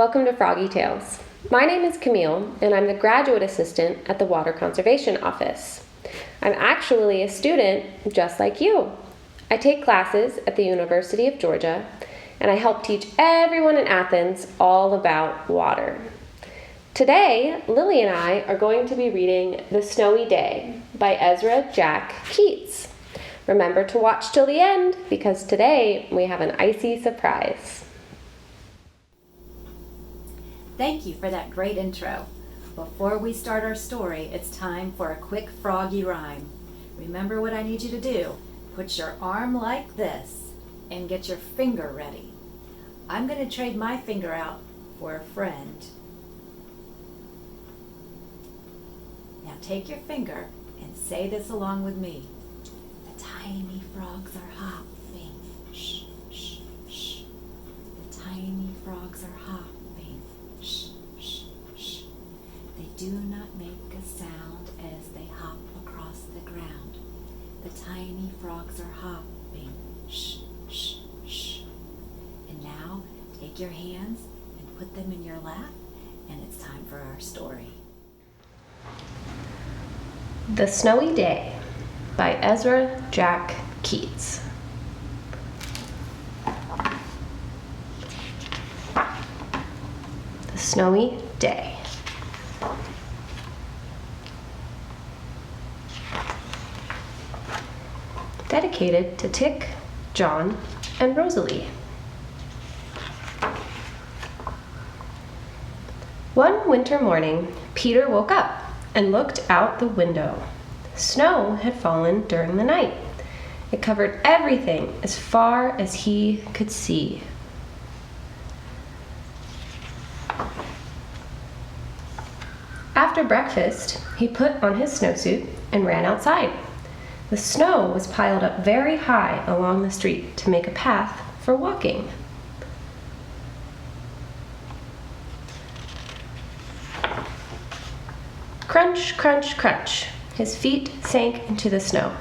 welcome to Froggie Tales. My name is Camille, and I'm the graduate assistant at the Water Conservation Office. I'm actually a student just like you. I take classes at the University of Georgia, and I help teach everyone in Athens all about water. Today, Lily and I are going to be reading The Snowy Day by Ezra Jack Keats. Remember to watch till the end, because today we have an icy surprise. Thank you for that great intro. Before we start our story, it's time for a quick Froggie Rhyme. Remember what I need you to do. Put your arm like this and get your finger ready. I'm going to trade my finger out for a friend. Now take your finger and say this along with me. The tiny frogs are hopping. Shh, shh, shh. The tiny frogs are hopping. Shh, shh, shh. They do not make a sound as they hop across the ground. The tiny frogs are hopping. Shh, shh, shh. And now take your hands and put them in your lap, and it's time for our story. The Snowy Day by Ezra Jack Keats. The Snowy Day. Dedicated to Tick, John, and Rosalie. One winter morning, Peter woke up and looked out the window. Snow had fallen during the night. It covered everything as far as he could see. After breakfast, he put on his snowsuit and ran outside. The snow was piled up very high along the street to make a path for walking. Crunch, crunch, crunch. His feet sank into the snow.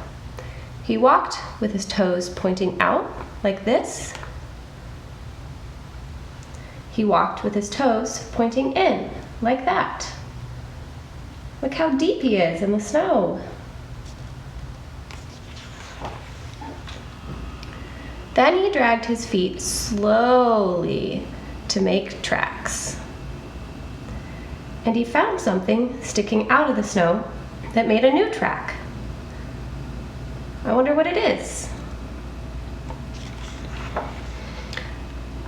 He walked with his toes pointing out like this. He walked with his toes pointing in like that. Look how deep he is in the snow. Then he dragged his feet slowly to make tracks. And he found something sticking out of the snow that made a new track. I wonder what it is.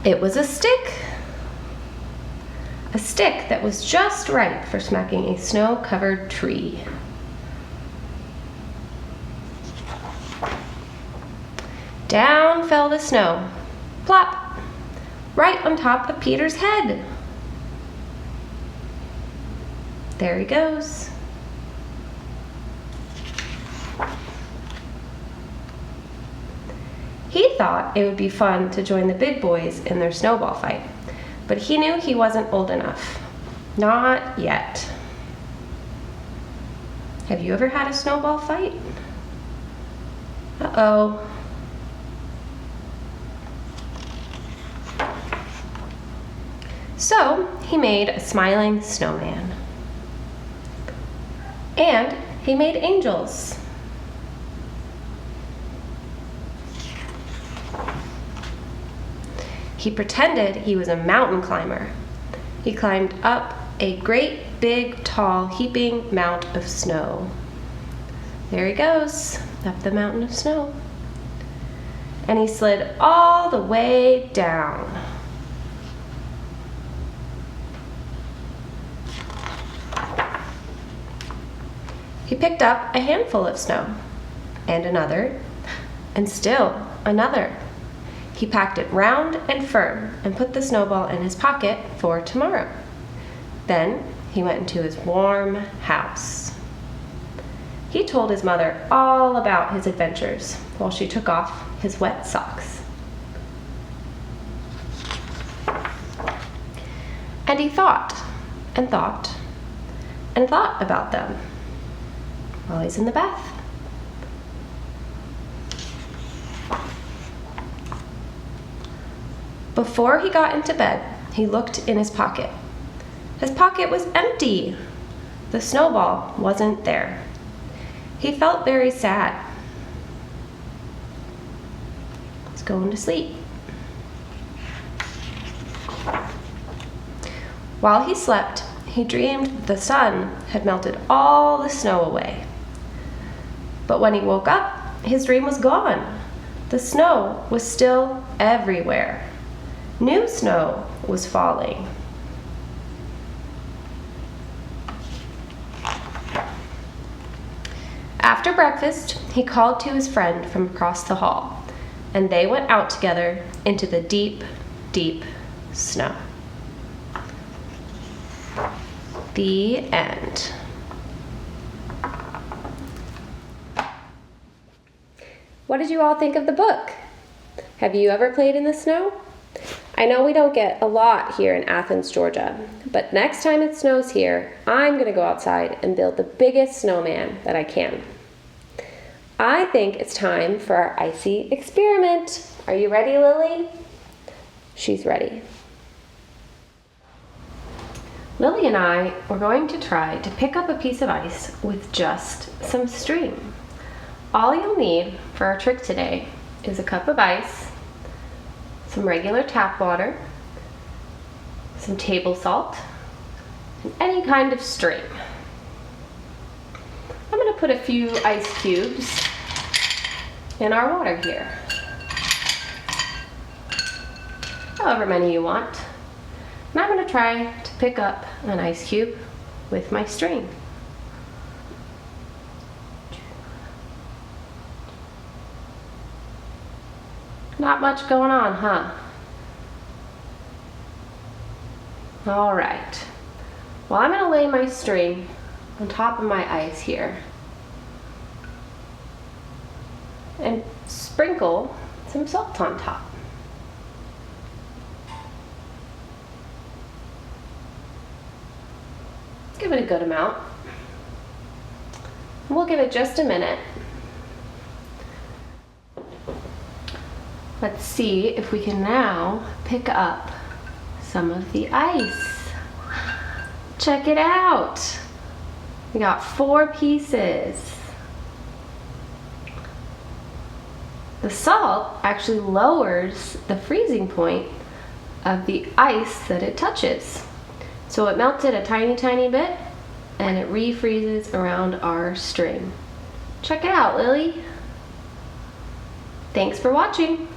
It was a stick. A stick that was just right for smacking a snow-covered tree. Down fell the snow, plop, right on top of Peter's head. There he goes. He thought it would be fun to join the big boys in their snowball fight, but he knew he wasn't old enough. Not yet. Have you ever had a snowball fight? Uh-oh. So he made a smiling snowman. And he made angels. He pretended he was a mountain climber. He climbed up a great, big, tall, heaping mount of snow. There he goes, up the mountain of snow. And he slid all the way down. He picked up a handful of snow, and another, and still another. He packed it round and firm and put the snowball in his pocket for tomorrow. Then he went into his warm house. He told his mother all about his adventures while she took off his wet socks. And he thought and thought and thought about them while he's in the bath. Before he got into bed, he looked in his pocket. His pocket was empty. The snowball wasn't there. He felt very sad. He's going to sleep. While he slept, he dreamed the sun had melted all the snow away. But when he woke up, his dream was gone. The snow was still everywhere. New snow was falling. After breakfast, he called to his friend from across the hall, and they went out together into the deep, deep snow. The end. What did you all think of the book? Have you ever played in the snow? I know we don't get a lot here in Athens, Georgia, but next time it snows here, I'm going to go outside and build the biggest snowman that I can. I think it's time for our icy experiment. Are you ready, Lily? She's ready. Lily and I were going to try to pick up a piece of ice with just some string. All you'll need for our trick today is a cup of ice, some regular tap water, some table salt, and any kind of string. I'm going to put a few ice cubes in our water here. However many you want. And I'm going to try to pick up an ice cube with my string. Not much going on, huh? All right. Well, I'm going to lay my string on top of my ice here and sprinkle some salt on top. Give it a good amount. We'll give it just a minute. Let's see if we can now pick up some of the ice. Check it out. We got 4 pieces. The salt actually lowers the freezing point of the ice that it touches. So it melted a tiny, tiny bit and it refreezes around our string. Check it out, Lily. Thanks for watching.